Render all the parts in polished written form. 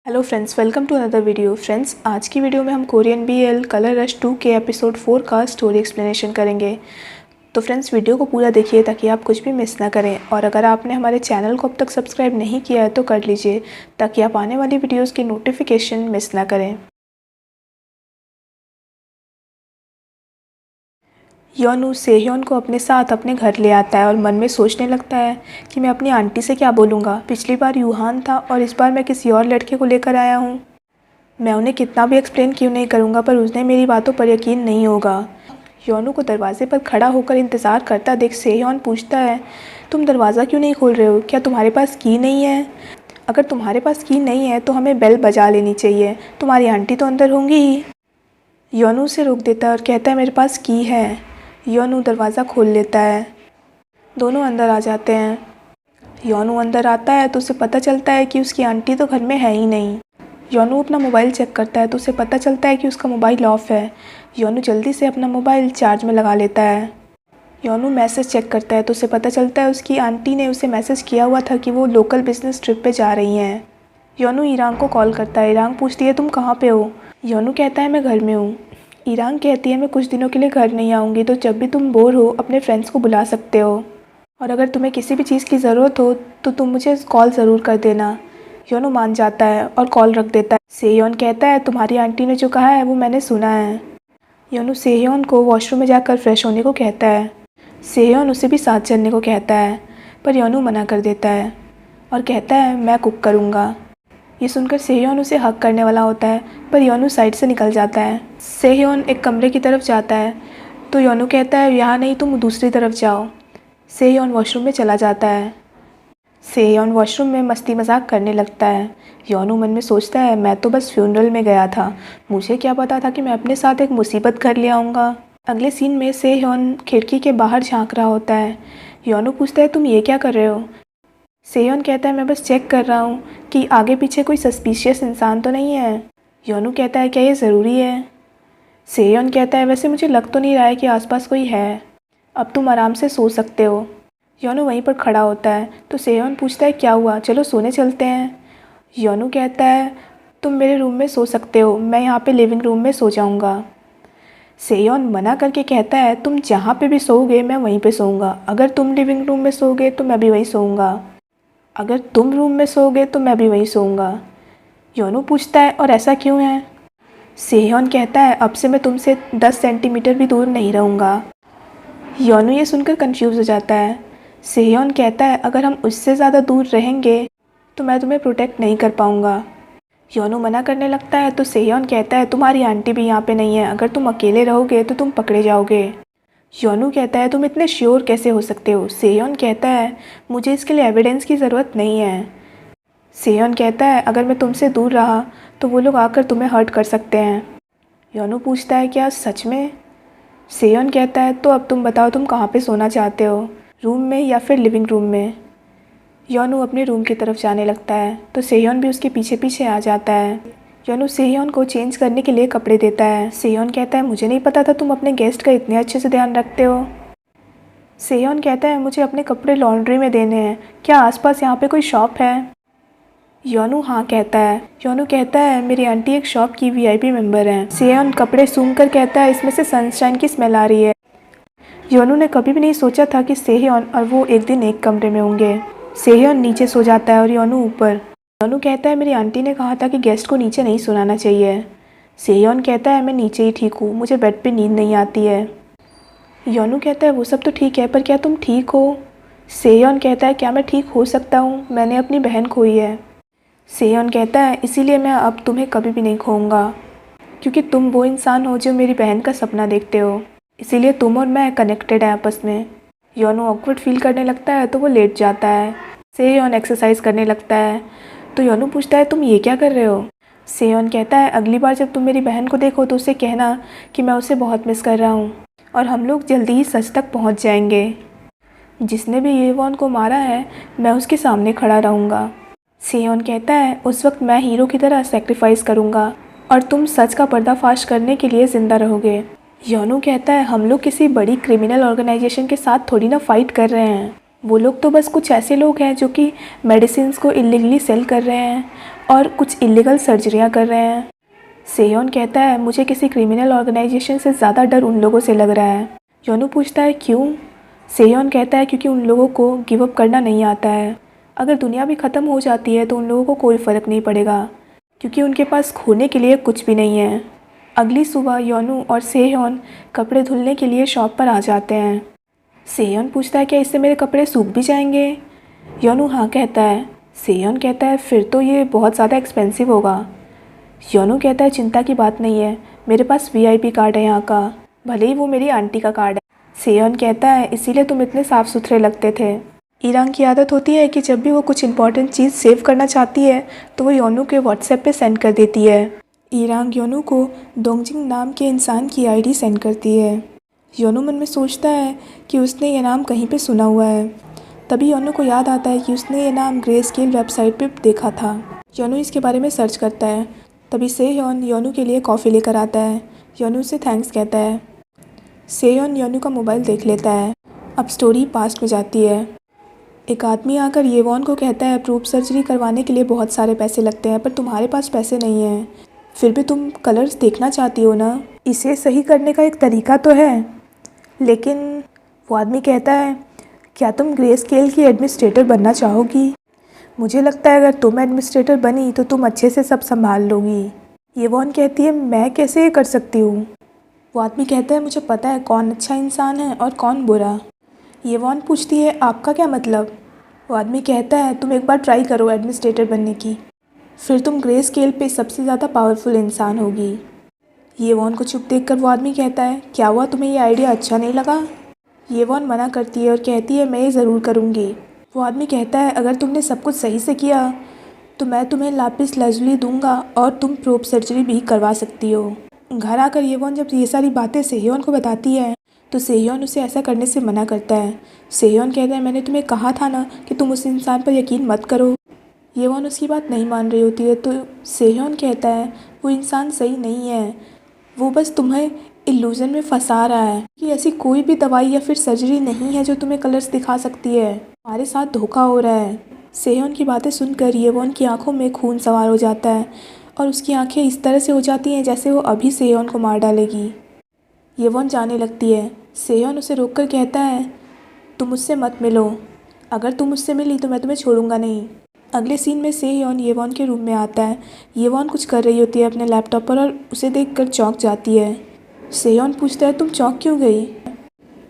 Hello friends, welcome to another video. Friends, आज की video में हम कोरियन BL कलर रश 2 के एपिसोड 4 का स्टोरी एक्सप्लेनेशन करेंगे। तो फ्रेंड्स, वीडियो को पूरा देखिए ताकि आप कुछ भी मिस ना करें। और अगर आपने हमारे चैनल को अब तक सब्सक्राइब नहीं किया है तो कर लीजिए ताकि आप आने वाली वीडियोज़ की नोटिफिकेशन मिस ना करें। योनू सेह्योन को अपने साथ अपने घर ले आता है और मन में सोचने लगता है कि मैं अपनी आंटी से क्या बोलूँगा। पिछली बार यूहान था और इस बार मैं किसी और लड़के को लेकर आया हूँ। मैं उन्हें कितना भी एक्सप्लेन क्यों नहीं करूँगा पर उसने मेरी बातों पर यकीन नहीं होगा। योनू को दरवाजे पर खड़ा होकर इंतज़ार करता देख सेह्योन पूछता है, तुम दरवाज़ा क्यों नहीं खोल रहे हो? क्या तुम्हारे पास की नहीं है? अगर तुम्हारे पास की नहीं है तो हमें बेल बजा लेनी चाहिए। तुम्हारी आंटी तो अंदर होंगी ही। योनू उसे रोक देता है और कहता है, मेरे पास की है। योनू दरवाज़ा खोल लेता है। दोनों अंदर आ जाते हैं। योनू अंदर आता है तो उसे पता चलता है कि उसकी आंटी तो घर में है ही नहीं। योनू अपना मोबाइल चेक करता है तो उसे पता चलता है कि उसका मोबाइल ऑफ है। योनू जल्दी से अपना मोबाइल चार्ज में लगा लेता है। योनू मैसेज चेक करता है तो उसे पता चलता है उसकी आंटी ने उसे मैसेज किया हुआ था कि वो लोकल बिजनेस ट्रिप पे जा रही हैं। योनू ईरांग को कॉल करता है। ईरांग पूछती है, तुम कहाँ पे हो? योनू कहता है, मैं घर में हूँ। ईरांग कहती है, मैं कुछ दिनों के लिए घर नहीं आऊँगी, तो जब भी तुम बोर हो अपने फ्रेंड्स को बुला सकते हो, और अगर तुम्हें किसी भी चीज़ की ज़रूरत हो तो तुम मुझे कॉल ज़रूर कर देना। योनू मान जाता है और कॉल रख देता है। सेह्योन कहता है, तुम्हारी आंटी ने जो कहा है वो मैंने सुना है। योनू सेह्योन को वॉशरूम में जाकर फ्रेश होने को कहता है। सेह्योन उसे भी साथ चलने को कहता है पर योनू मना कर देता है और कहता है, मैं कुक करूँगा। ये सुनकर सेह्योन उसे हक करने वाला होता है पर योनू साइड से निकल जाता है। सेह्योन एक कमरे की तरफ जाता है तो योनू कहता है, यहाँ नहीं, तुम दूसरी तरफ जाओ। सेह्योन वॉशरूम में चला जाता है। सेह्योन वॉशरूम में मस्ती मजाक करने लगता है। योनू मन में सोचता है, मैं तो बस फ्यूनरल में गया था, मुझे क्या पता था कि मैं अपने साथ एक मुसीबत घर ले आऊँगा। अगले सीन में सेह्योन खिड़की के बाहर झांक रहा होता है। योनू पूछता है, तुम ये क्या कर रहे हो? सेह्योन कहता है, मैं बस चेक कर रहा हूँ कि आगे पीछे कोई सस्पिशियस इंसान तो नहीं है। योनू कहता है, क्या ये ज़रूरी है? सेह्योन कहता है, वैसे मुझे लग तो नहीं रहा है कि आसपास कोई है, अब तुम आराम से सो सकते हो। योनू वहीं पर खड़ा होता है तो सेह्योन पूछता है, क्या हुआ, चलो सोने चलते हैं। योनू कहता है, तुम मेरे रूम में सो सकते हो, मैं यहाँ पे लिविंग रूम में सो जाऊँगा। सेह्योन मना करके कहता है, तुम जहाँ पे भी सोओगे मैं वहीं पे सोऊंगा। अगर तुम लिविंग रूम में सोओगे तो मैं भी वहीं सोऊंगा। अगर तुम रूम में सोओगे तो मैं भी वहीं सोऊंगा। योनू पूछता है, और ऐसा क्यों है? सेह्योन कहता है, अब से मैं तुमसे 10 सेंटीमीटर भी दूर नहीं रहूँगा। योनू ये सुनकर कंफ्यूज हो जाता है। सेह्योन कहता है, अगर हम उससे ज़्यादा दूर रहेंगे तो मैं तुम्हें प्रोटेक्ट नहीं कर पाऊँगा। योनू मना करने लगता है तो सेह्योन कहता है, तुम्हारी आंटी भी यहाँ पे नहीं है, अगर तुम अकेले रहोगे तो तुम पकड़े जाओगे। योनू कहता है, तुम इतने श्योर कैसे हो सकते हो? सेह्योन कहता है, मुझे इसके लिए एविडेंस की ज़रूरत नहीं है। सेह्योन कहता है, अगर मैं तुमसे दूर रहा तो वो लोग आकर तुम्हें हर्ट कर सकते हैं। योनू पूछता है, क्या सच में? सेह्योन कहता है, तो अब तुम बताओ, तुम कहाँ पे सोना चाहते हो, रूम में या फिर लिविंग रूम में? योनू अपने रूम की तरफ जाने लगता है तो सेह्योन भी उसके पीछे पीछे आ जाता है। योनू सेह्योन को चेंज करने के लिए कपड़े देता है। सेह्योन कहता है, मुझे नहीं पता था तुम अपने गेस्ट का इतने अच्छे से ध्यान रखते हो। सेह्योन कहता है, मुझे अपने कपड़े लॉन्ड्री में देने हैं, क्या आसपास यहाँ पे कोई शॉप है? योनू हाँ कहता है। योनू कहता है, मेरी आंटी एक शॉप की VIP मेंबर हैं। सेह्योन कपड़े सूंघ कर कहता है, इसमें से सनशाइन की स्मेल आ रही है। योनू ने कभी भी नहीं सोचा था कि सेह्योन और वो एक दिन एक कमरे में होंगे। सेह्योन नीचे सो जाता है और योनू ऊपर। योनू कहता है, मेरी आंटी ने कहा था कि गेस्ट को नीचे नहीं सुलाना चाहिए। सेह्योन कहता है, मैं नीचे ही ठीक हूँ, मुझे बेड पे नींद नहीं आती है। योनू कहता है, वो सब तो ठीक है पर क्या तुम ठीक हो? सेह्योन कहता है, क्या मैं ठीक हो सकता हूँ? मैंने अपनी बहन खोई है। सेह्योन कहता है, इसीलिए मैं अब तुम्हें कभी भी नहीं खोऊंगा, क्योंकि तुम वो इंसान हो जो मेरी बहन का सपना देखते हो, इसीलिए तुम और मैं कनेक्टेड है आपस में। योनू ऑकवर्ड फील करने लगता है तो वो लेट जाता है। सेह्योन एक्सरसाइज करने लगता है तो योनू पूछता है, तुम ये क्या कर रहे हो? सेह्योन कहता है, अगली बार जब तुम मेरी बहन को देखो तो उसे कहना कि मैं उसे बहुत मिस कर रहा हूँ और हम लोग जल्दी ही सच तक पहुँच जाएंगे। जिसने भी येवॉन को मारा है मैं उसके सामने खड़ा रहूँगा। सेह्योन कहता है, उस वक्त मैं हीरो की तरह सेक्रीफाइस करूँगा और तुम सच का पर्दाफाश करने के लिए ज़िंदा रहोगे। योनू कहता है, हम लोग किसी बड़ी क्रिमिनल ऑर्गेनाइजेशन के साथ थोड़ी ना फाइट कर रहे हैं, वो लोग तो बस कुछ ऐसे लोग हैं जो कि मेडिसिन्स को इलीगली सेल कर रहे हैं और कुछ इलीगल सर्जरियां कर रहे हैं। सेयोन कहता है मुझे किसी क्रिमिनल ऑर्गेनाइजेशन से ज़्यादा डर उन लोगों से लग रहा है। योनू पूछता है क्यों? सेयोन कहता है क्योंकि उन लोगों को गिव अप करना नहीं आता है। अगर दुनिया भी ख़त्म हो जाती है तो उन लोगों को कोई फ़र्क नहीं पड़ेगा क्योंकि उनके पास खोने के लिए कुछ भी नहीं है। अगली सुबह योनू और सेयोन कपड़े धुलने के लिए शॉप पर आ जाते हैं। सेयोन पूछता है क्या इससे मेरे कपड़े सूख भी जाएंगे? योनू हाँ कहता है। सेयोन कहता है फिर तो ये बहुत ज़्यादा एक्सपेंसिव होगा। योनू कहता है चिंता की बात नहीं है, मेरे पास वीआईपी कार्ड है यहाँ का, भले ही वो मेरी आंटी का कार्ड है। सेयोन कहता है इसीलिए तुम इतने साफ़ सुथरे लगते थे। ईरांग की आदत होती है कि जब भी वो कुछ इंपॉर्टेंट चीज़ सेव करना चाहती है तो वो योनू के व्हाट्सएप पे सेंड कर देती है। ईरांग योनू को डोंगजिंग नाम के इंसान की आईडी सेंड करती है। योनू मन में सोचता है कि उसने ये नाम कहीं पे सुना हुआ है। तभी योनू को याद आता है कि उसने ये नाम ग्रे स्केल वेबसाइट पे देखा था। योनू इसके बारे में सर्च करता है। तभी सेयोन योनू के लिए कॉफ़ी लेकर आता है। योनू उसे थैंक्स कहता है। सेयोन योनू का मोबाइल देख लेता है। अब स्टोरी पास्ट में जाती है। एक आदमी आकर येवॉन को कहता है प्रूफ सर्जरी करवाने के लिए बहुत सारे पैसे लगते हैं पर तुम्हारे पास पैसे नहीं हैं, फिर भी तुम कलर्स देखना चाहती हो ना, इसे सही करने का एक तरीका तो है। लेकिन वो आदमी कहता है क्या तुम ग्रे स्केल की एडमिनिस्ट्रेटर बनना चाहोगी? मुझे लगता है अगर तुम एडमिनिस्ट्रेटर बनी तो तुम अच्छे से सब संभाल लोगी। येवॉन कहती है मैं कैसे ये कर सकती हूँ? वो आदमी कहता है मुझे पता है कौन अच्छा इंसान है और कौन बुरा। येवॉन पूछती है आपका क्या मतलब? वो आदमी कहता है तुम एक बार ट्राई करो एडमिनिस्ट्रेटर बनने की, फिर तुम ग्रे स्केल पे सबसे ज़्यादा पावरफुल इंसान होगी। येवॉन को चुप देखकर वो आदमी कहता है क्या हुआ, तुम्हें ये आइडिया अच्छा नहीं लगा? येवॉन मना करती है और कहती है मैं ये ज़रूर करूँगी। वो आदमी कहता है अगर तुमने सब कुछ सही से किया तो मैं तुम्हें लापिस लाजुली दूंगा और तुम प्रोब सर्जरी भी करवा सकती हो। घर आकर येवॉन जब ये सारी बातें सेह्योन को बताती है तो सेह्योन उसे ऐसा करने से मना करता है। सेह्योन कहता है मैंने तुम्हें कहा था ना कि तुम उस इंसान पर यकीन मत करो। येवॉन उसकी बात नहीं मान रही होती है तो सेह्योन कहता है वो इंसान सही नहीं है, वो बस तुम्हें इल्यूज़न में फंसा रहा है कि ऐसी कोई भी दवाई या फिर सर्जरी नहीं है जो तुम्हें कलर्स दिखा सकती है, हमारे साथ धोखा हो रहा है। सेह्योन की बातें सुनकर येवॉन की आंखों में खून सवार हो जाता है और उसकी आंखें इस तरह से हो जाती हैं जैसे वो अभी सेह्योन को मार डालेगी। येवॉन जाने लगती है। सेह्योन उसे रोककर कहता है तुम मुझसे मत मिलो, अगर तुम मुझसे मिली तो मैं तुम्हें छोड़ूंगा नहीं। अगले सीन में सेह्योन येवॉन के रूम में आता है। येवॉन कुछ कर रही होती है अपने लैपटॉप पर और उसे देखकर चौंक जाती है। सेह्योन पूछता है तुम चौंक क्यों गई?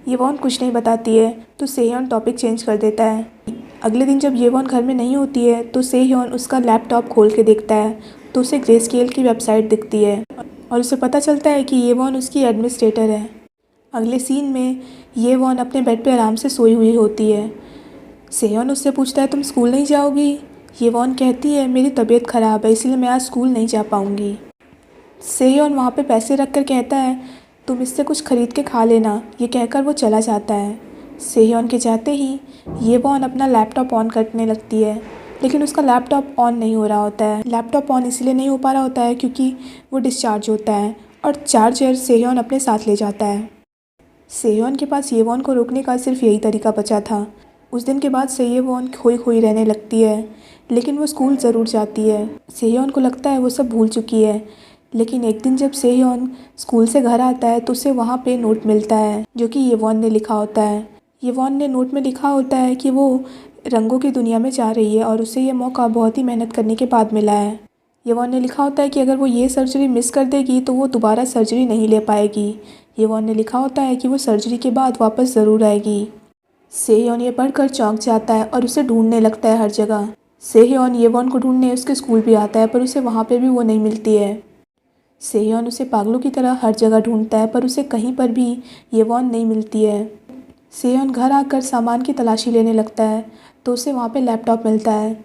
येवॉन कुछ नहीं बताती है तो सेह्योन टॉपिक चेंज कर देता है। अगले दिन जब येवॉन घर में नहीं होती है तो सेह्योन उसका लैपटॉप खोल के देखता है तो उसे ग्रे स्केल की वेबसाइट दिखती है और उसे पता चलता है कि येवॉन उसकी एडमिनिस्ट्रेटर है। अगले सीन में येवॉन अपने बेड पे आराम से सोई हुई होती है। सेह्योन उससे पूछता है तुम स्कूल नहीं जाओगी? येवॉन कहती है मेरी तबीयत ख़राब है इसलिए मैं आज स्कूल नहीं जा पाऊँगी। सेह्योन वहाँ पे पैसे रख कर कहता है तुम इससे कुछ ख़रीद के खा लेना। ये कहकर वो चला जाता है। सेह्योन के जाते ही येवॉन अपना लैपटॉप ऑन करने लगती है लेकिन उसका लैपटॉप ऑन नहीं हो रहा होता है। लैपटॉप ऑन इसलिए नहीं हो पा रहा होता है क्योंकि वो डिस्चार्ज होता है और चार्जर सेह्योन अपने साथ ले जाता है। सेह्योन के पास येवॉन को रोकने का सिर्फ यही तरीका बचा था। उस दिन के बाद से येवॉन खोई खोई रहने लगती है लेकिन वो स्कूल ज़रूर जाती है। सेह्योन को लगता है वो सब भूल चुकी है लेकिन एक दिन जब सेह्योन स्कूल से घर आता है तो उसे वहाँ पे नोट मिलता है जो कि येवॉन ने लिखा होता है। येवॉन ने नोट में लिखा होता है कि वो रंगों की दुनिया में जा रही है और उसे ये मौका बहुत ही मेहनत करने के बाद मिला है। येवॉन ने लिखा होता है कि अगर वो ये सर्जरी मिस कर देगी तो वो दोबारा सर्जरी नहीं ले पाएगी। येवॉन ने लिखा होता है कि वो सर्जरी के बाद वापस ज़रूर आएगी। सेह्योन ये पढ़कर चौंक जाता है और उसे ढूंढने लगता है हर जगह। सेह्योन येवॉन को ढूंढने उसके स्कूल भी आता है पर उसे वहाँ पे भी वो नहीं मिलती है। सेह्योन उसे पागलों की तरह हर जगह ढूंढता है पर उसे कहीं पर भी येवॉन नहीं मिलती है। सेह्योन घर आकर सामान की तलाशी लेने लगता है तो उसे वहाँ पे लैपटॉप मिलता है।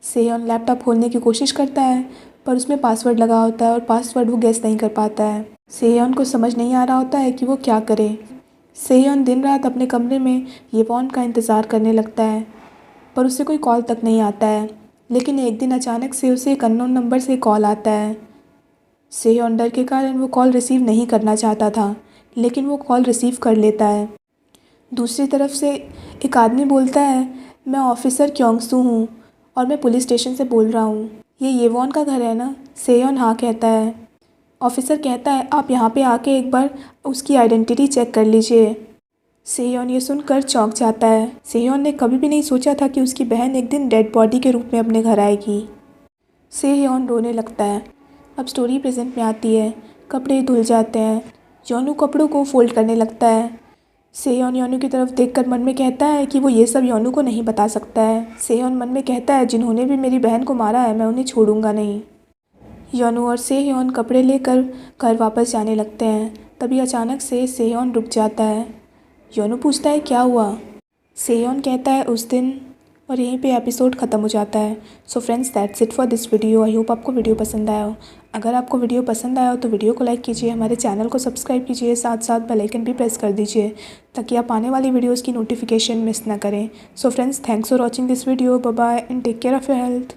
सेह्योन लैपटॉप खोलने की कोशिश करता है पर उसमें पासवर्ड लगा होता है और पासवर्ड वो गेस नहीं कर पाता है। सेह्योन को समझ नहीं आ रहा होता है कि वो क्या करे। सेह्योन दिन रात अपने कमरे में येवॉन का इंतज़ार करने लगता है पर उसे कोई कॉल तक नहीं आता है। लेकिन एक दिन अचानक से उसे एक अननोन नंबर से कॉल आता है। सेह्योन डर के कारण वो कॉल रिसीव नहीं करना चाहता था लेकिन वो कॉल रिसीव कर लेता है। दूसरी तरफ से एक आदमी बोलता है मैं ऑफिसर क्योंगसू हूँ और मैं पुलिस स्टेशन से बोल रहा हूँ। ये येवॉन का घर है ना? सेहयोन हाँ कहता है। ऑफिसर कहता है आप यहाँ पे आके एक बार उसकी आइडेंटिटी चेक कर लीजिए। सेहयोन ये सुनकर चौंक जाता है। सेहयोन ने कभी भी नहीं सोचा था कि उसकी बहन एक दिन डेड बॉडी के रूप में अपने घर आएगी। सेहयोन रोने लगता है। अब स्टोरी प्रेजेंट में आती है। कपड़े धुल जाते हैं। योनू कपड़ों को फोल्ड करने लगता है। सेहयोन योनू की तरफ देखकर मन में कहता है कि वो ये सब योनू को नहीं बता सकता है। सेहयोन मन में कहता है जिन्होंने भी मेरी बहन को मारा है मैं उन्हें छोड़ूंगा नहीं। योनू और सेहयोन कपड़े लेकर घर वापस जाने लगते हैं। तभी अचानक से सेहयोन रुक जाता है। योनू पूछता है क्या हुआ? सेहयोन कहता है उस दिन, और यहीं पे एपिसोड ख़त्म हो जाता है। So friends that's it for this video. I hope आपको वीडियो पसंद आया हो। अगर आपको वीडियो पसंद आया हो तो वीडियो को लाइक कीजिए, हमारे चैनल को सब्सक्राइब कीजिए, साथ साथ बेल आइकन भी प्रेस कर दीजिए ताकि आप आने वाली वीडियोज़ की नोटिफिकेशन मिस ना करें। So friends thanks for watching this video. Bye bye and take care of your health.